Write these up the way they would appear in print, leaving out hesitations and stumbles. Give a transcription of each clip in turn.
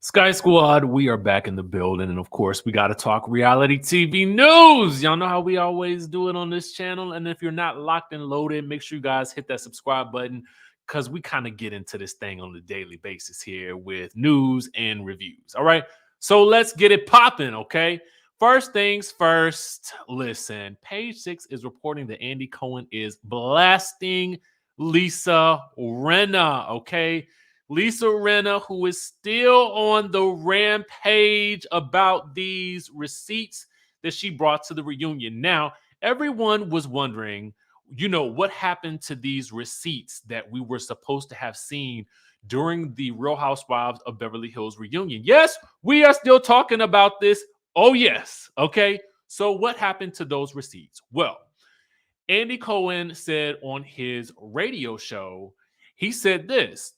Sky Squad, we are back in the building. And of course, we got to talk reality TV news. Y'all know how we always do it on this channel. And if you're not locked and loaded, make sure you guys hit that subscribe button because we kind of get into this thing on a daily basis here with news and reviews. All right. So let's get it popping. Okay. First things first, listen, Page Six is reporting that Andy Cohen is blasting Lisa Rinna. Okay. Lisa Rinna, who is still on the rampage about these receipts that she brought to the reunion. Now, everyone was wondering, what happened to these receipts that we were supposed to have seen during the Real Housewives of Beverly Hills reunion. Yes, we are still talking about this. Oh, yes. Okay. So, what happened to those receipts? Well, Andy Cohen said on his radio show, he said this.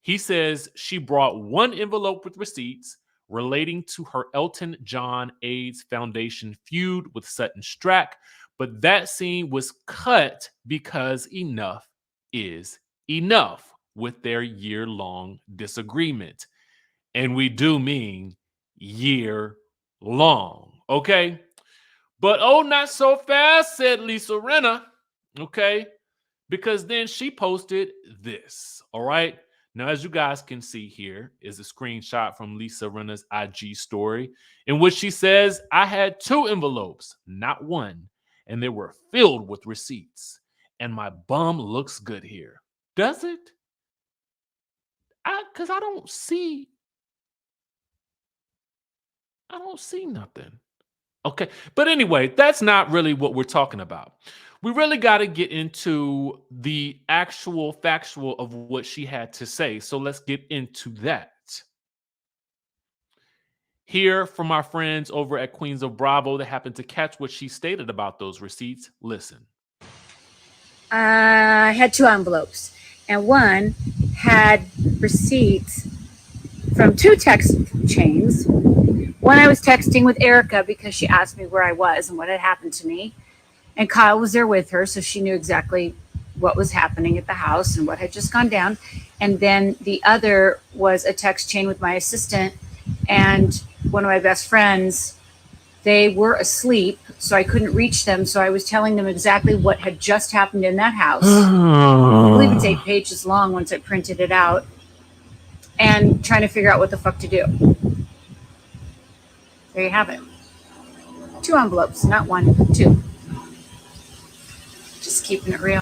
He says she brought one envelope with receipts relating to her Elton John AIDS Foundation feud with Sutton Strack, but that scene was cut because enough is enough with their year-long disagreement. And we do mean year long, okay? But oh, not so fast, said Lisa Rinna, okay? Because then she posted this, all right? Now, as you guys can see here is a screenshot from Lisa Rinna's IG story in which she says, I had two envelopes, not one, and they were filled with receipts. And my bum looks good here. Does it? Because I don't see nothing. Okay. But anyway, that's not really what we're talking about. We really got to get into the actual factual of what she had to say. So let's get into that. Here from our friends over at Queens of Bravo that happened to catch what she stated about those receipts. Listen. I had two envelopes, and one had receipts from two text chains. One I was texting with Erica because she asked me where I was and what had happened to me. And Kyle was there with her, so she knew exactly what was happening at the house and what had just gone down. And then the other was a text chain with my assistant and one of my best friends. They were asleep, so I couldn't reach them. So I was telling them exactly what had just happened in that house. I believe it's 8 pages long once I printed it out. And trying to figure out what the fuck to do. There you have it. Two envelopes, not one, two. Just keeping it real.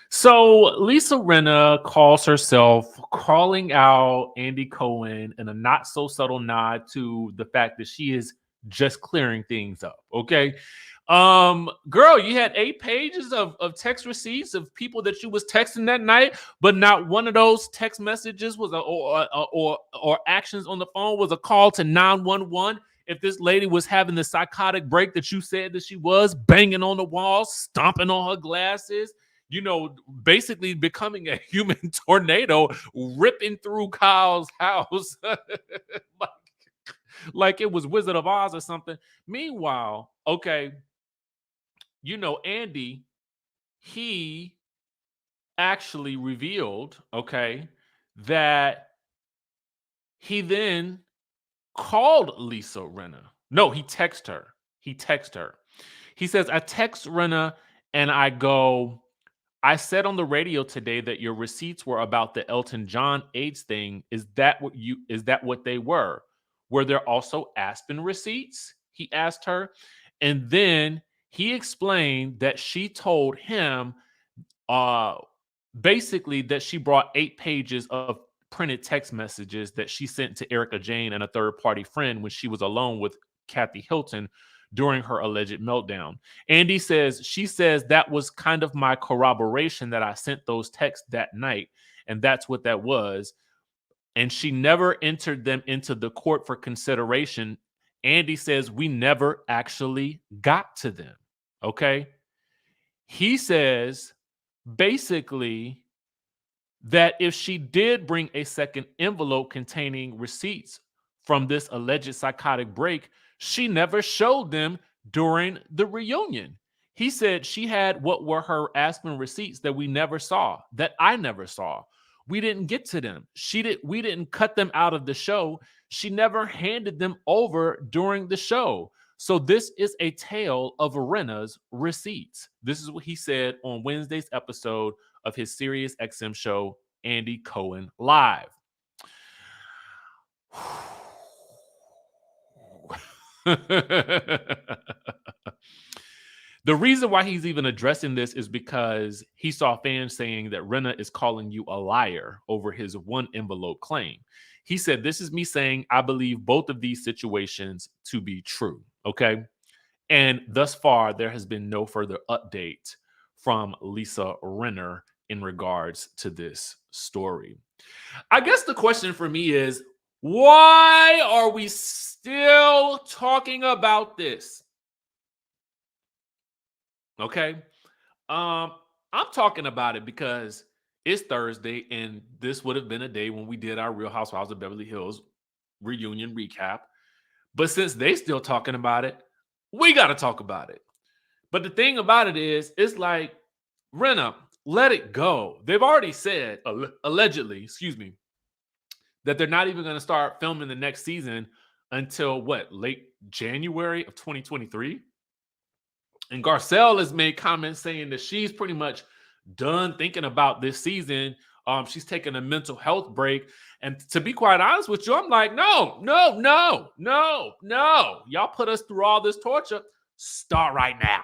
So Lisa Rinna calls herself calling out Andy Cohen in a not so subtle nod to the fact that she is just clearing things up. Okay. Girl, you had 8 pages of text receipts of people that you was texting that night, but not one of those text messages was or actions on the phone was a call to 911. If this lady was having the psychotic break that you said that she was, banging on the walls, stomping on her glasses, basically becoming a human tornado, ripping through Kyle's house like it was Wizard of Oz or something. Meanwhile, okay, Andy, he actually revealed, okay, that he then called Lisa Rinna. No, he texted her. He says, I text Rinna and I go, I said on the radio today that your receipts were about the Elton John AIDS thing. Is that what they were? Were there also Aspen receipts? He asked her. And then he explained that she told him basically that she brought 8 pages of printed text messages that she sent to Erica Jane and a third party friend when she was alone with Kathy Hilton during her alleged meltdown. Andy says, she says that was kind of my corroboration that I sent those texts that night. And that's what that was. And she never entered them into the court for consideration. Andy says we never actually got to them. Okay. He says basically that if she did bring a second envelope containing receipts from this alleged psychotic break, she never showed them during the reunion. He said she had what were her Aspen receipts that we never saw, that I never saw. We didn't get to them. We didn't cut them out of the show. She never handed them over during the show. So this is a tale of Rena's receipts. This is what he said on Wednesday's episode of his Sirius XM show, Andy Cohen Live. The reason why he's even addressing this is because he saw fans saying that Rena is calling you a liar over his one envelope claim. He said, "This is me saying I believe both of these situations to be true." Okay. And thus far, there has been no further update from Lisa Rinna in regards to this story. I guess the question for me is, why are we still talking about this? Okay. I'm talking about it because it's Thursday, and this would have been a day when we did our Real Housewives of Beverly Hills reunion recap. But since they still talking about it, we got to talk about it. But the thing about it is, it's like, Rinna, let it go. They've already said, allegedly, that they're not even going to start filming the next season until what, late January of 2023? And Garcelle has made comments saying that she's pretty much done thinking about this season. She's taking a mental health break. And to be quite honest with you, I'm like, no. Y'all put us through all this torture. Start right now.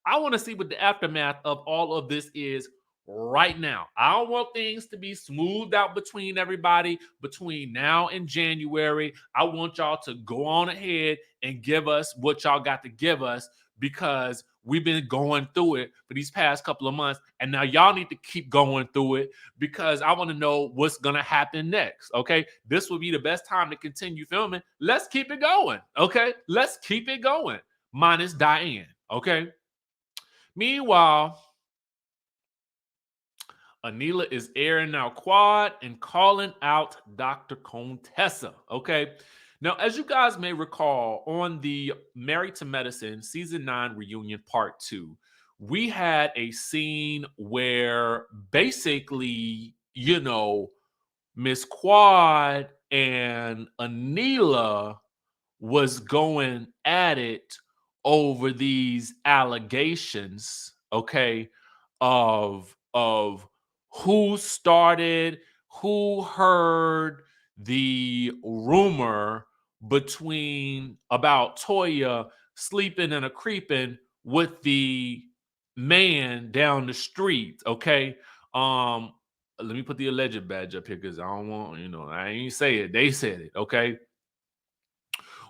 I want to see what the aftermath of all of this is right now. I don't want things to be smoothed out between everybody between now and January. I want y'all to go on ahead and give us what y'all got to give us, because we've been going through it for these past couple of months, and now y'all need to keep going through it, because I want to know what's going to happen next, okay? This will be the best time to continue filming. Let's keep it going, okay? Let's keep it going, minus Diane, okay? Meanwhile, Anila is airing out Quad and calling out Dr. Contessa, okay? Now, as you guys may recall, on the Married to Medicine Season 9 Reunion Part 2, we had a scene where basically, Miss Quad and Anila was going at it over these allegations, okay, of who started, who heard the rumor about Toya sleeping and a creeping with the man down the street. Okay. Let me put the alleged badge up here, because I don't want, I ain't say it. They said it. Okay.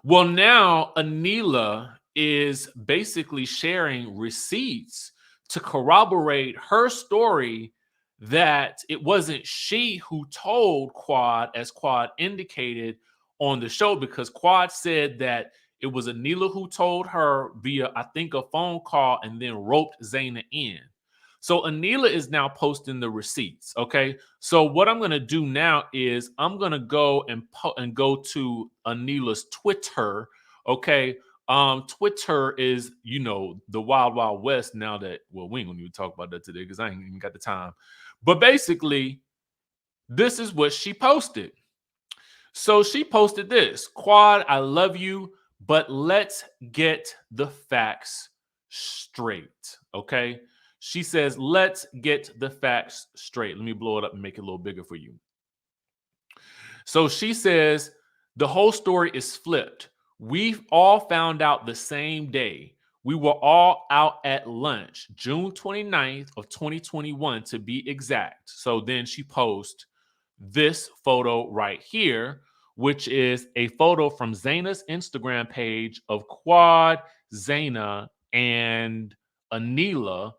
Well, now Anila is basically sharing receipts to corroborate her story that it wasn't she who told Quad, as Quad indicated on the show, because Quad said that it was Anila who told her via, I think, a phone call, and then roped Zaina in. So Anila is now posting the receipts. Okay. So what I'm going to do now is I'm going to go and go to Anila's Twitter. Okay. Twitter is, the wild, wild west now that, well, we ain't going to even talk about that today because I ain't even got the time. But basically, this is what she posted. So she posted this: Quad, I love you, but let's get the facts straight. Okay. She says, let's get the facts straight. Let me blow it up and make it a little bigger for you. So she says, the whole story is flipped. We've all found out the same day. We were all out at lunch, June 29th of 2021 to be exact. So then she posts this photo right here, which is a photo from Zaina's Instagram page of Quad, Zaina, and Anila.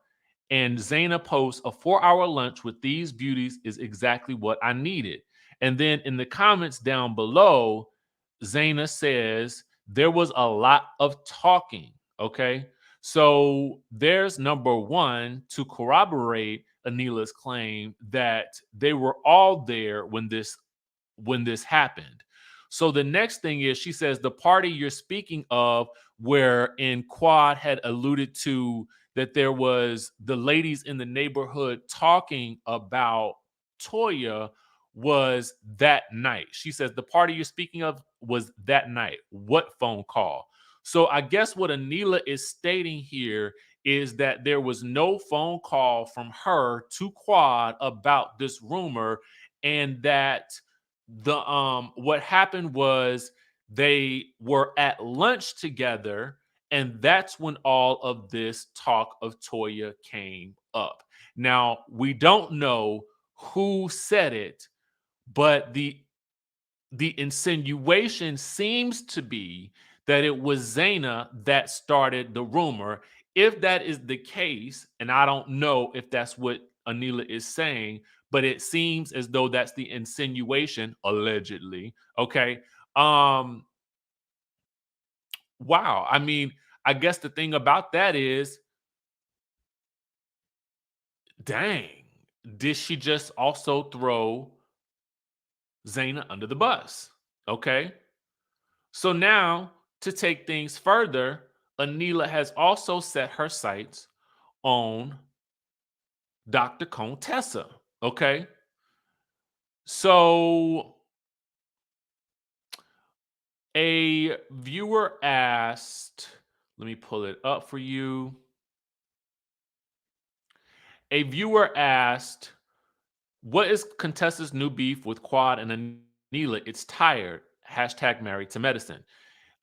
And Zaina posts, a 4-hour lunch with these beauties is exactly what I needed. And then in the comments down below, Zaina says, there was a lot of talking. Okay. So there's number one to corroborate Anila's claim that they were all there when this happened. So the next thing is, she says, the party you're speaking of, where in Quad had alluded to that there was the ladies in the neighborhood talking about Toya was that night. She says the party you're speaking of was that night. What phone call? So I guess what Anila is stating here is that there was no phone call from her to Quad about this rumor, and that the what happened was they were at lunch together, and that's when all of this talk of Toya came up. Now, we don't know who said it, but the insinuation seems to be that it was Zaina that started the rumor. If that is the case, and I don't know if that's what Anila is saying, but it seems as though that's the insinuation, allegedly. Okay. Um, wow. I mean, I guess the thing about that is, dang, did she just also throw Zaina under the bus? Okay. So now, to take things further, Anila has also set her sights on Dr. Contessa. Okay. So a viewer asked, let me pull it up for you. A viewer asked, what is Contessa's new beef with Quad and Anila? It's tired. Hashtag married to medicine.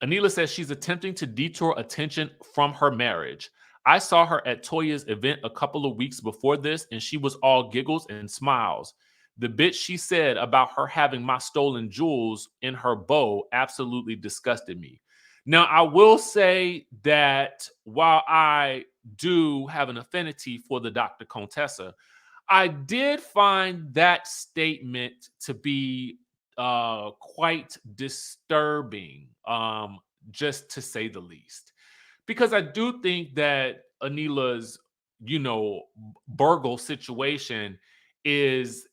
Anila says she's attempting to detour attention from her marriage. I saw her at Toya's event a couple of weeks before this, and she was all giggles and smiles. The bit she said about her having my stolen jewels in her bow absolutely disgusted me. Now, I will say that while I do have an affinity for the Dr. Contessa, I did find that statement to be quite disturbing, just to say the least, because I do think that Anila's, burgle situation is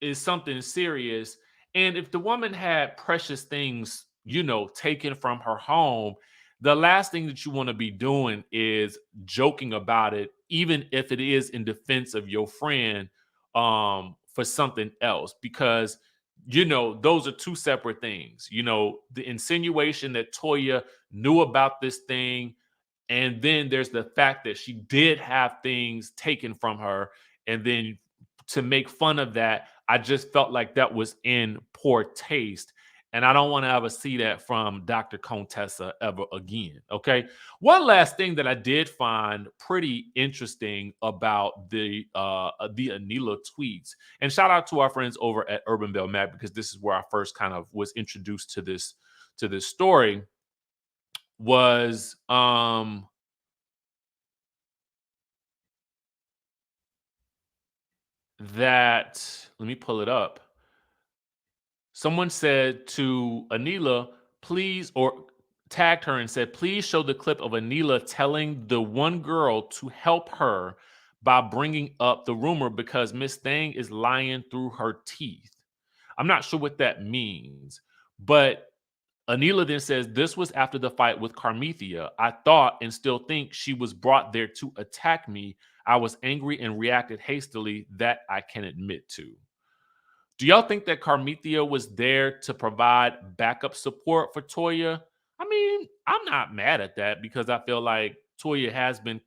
is something serious. And if the woman had precious things, taken from her home, the last thing that you want to be doing is joking about it, even if it is in defense of your friend, for something else, because those are two separate things. The insinuation that Toya knew about this thing, and then there's the fact that she did have things taken from her. And then to make fun of that, I just felt like that was in poor taste. And I don't want to ever see that from Dr. Contessa ever again. Okay. One last thing that I did find pretty interesting about the Anila tweets, and shout out to our friends over at Urban Bell Mag, because this is where I first kind of was introduced to this story, was that, let me pull it up. Someone said to Anila, please, or tagged her and said, please show the clip of Anila telling the one girl to help her by bringing up the rumor because Miss Thang is lying through her teeth. I'm not sure what that means, but Anila then says, this was after the fight with Carmethia. I thought and still think she was brought there to attack me. I was angry and reacted hastily. That I can admit to. Do y'all think that Carmethia was there to provide backup support for Toya? I mean, I'm not mad at that, because I feel like Toya has been.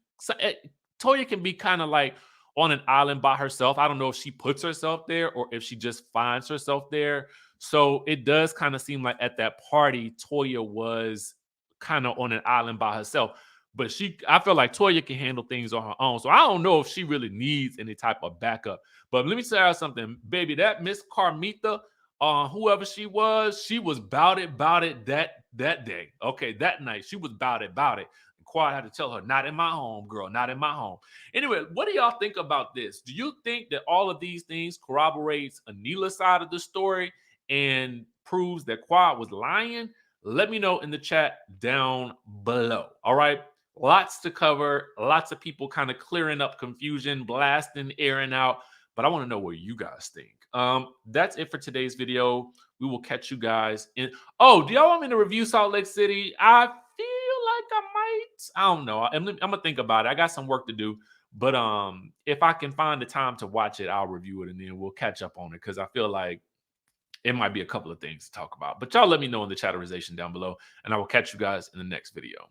Toya can be kind of like on an island by herself. I don't know if she puts herself there or if she just finds herself there. So it does kind of seem like at that party, Toya was kind of on an island by herself. But I feel like Toya can handle things on her own. So I don't know if she really needs any type of backup. But let me tell you something, baby. That Miss Carmita, whoever she was about it that day. Okay, that night she was about it. And Quad had to tell her, not in my home, girl, not in my home. Anyway, what do y'all think about this? Do you think that all of these things corroborates Anila's side of the story and proves that Quad was lying? Let me know in the chat down below. All right. Lots to cover, lots of people kind of clearing up confusion, blasting, airing out. But I want to know what you guys think. That's it for today's video. We will catch you guys in. Oh, do y'all want me to review Salt Lake City? I feel like I might. I don't know. I'm gonna think about it. I got some work to do, But if I can find the time to watch it, I'll review it and then we'll catch up on it because I feel like it might be a couple of things to talk about. But y'all let me know in the chatterization down below, and I will catch you guys in the next video.